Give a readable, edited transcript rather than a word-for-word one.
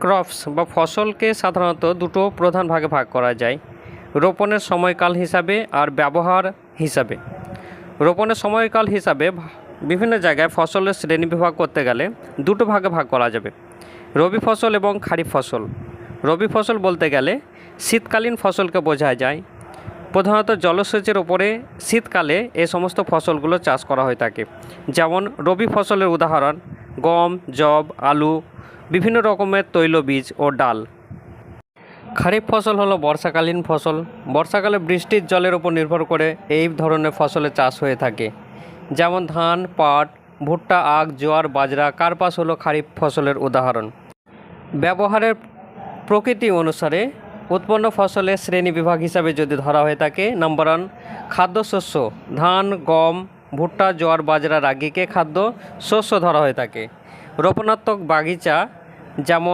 Crops বা ফসলকে সাধারণত দুটো প্রধান ভাগে ভাগ করা যায়, রোপণের সময়কাল হিসাবে আর ব্যবহার হিসাবে। রোপণের সময়কাল হিসাবে বিভিন্ন জায়গায় ফসলের শ্রেণী বিভাগ করতে গেলে দুটো ভাগে ভাগ করা যাবে, রবি ফসল এবং খারিফ ফসল। রবি ফসল বলতে গেলে শীতকালীন ফসলকে বোঝায় যায়। প্রধানত জলসেচের ওপরে শীতকালে এই সমস্ত ফসলগুলো চাষ করা হয়ে থাকে। যেমন রবি ফসলের উদাহরণ গম, যব, আলু, বিভিন্ন রকমের তৈলবীজ ও ডাল। খারিফ ফসল হলো বর্ষাকালীন ফসল। বর্ষাকালে বৃষ্টির জলের উপর নির্ভর করে এই ধরনের ফসলের চাষ হয়ে থাকে। যেমন ধান, পাট, ভুট্টা, আখ, জোয়ার, বাজরা, কার্পাস হলো খারিফ ফসলের উদাহরণ। ব্যবহারের প্রকৃতি অনুসারে উৎপন্ন ফসলের শ্রেণী বিভাগ হিসাবে যদি ধরা হয়ে থাকে, নম্বর 1 খাদ্যশস্য, ধান, গম, ভুট্টা, জোয়ার, বাজরা, রাগিকে খাদ্য শস্য ধরা হয়ে থাকে। রোপণাত্মক বাগিচা যেমন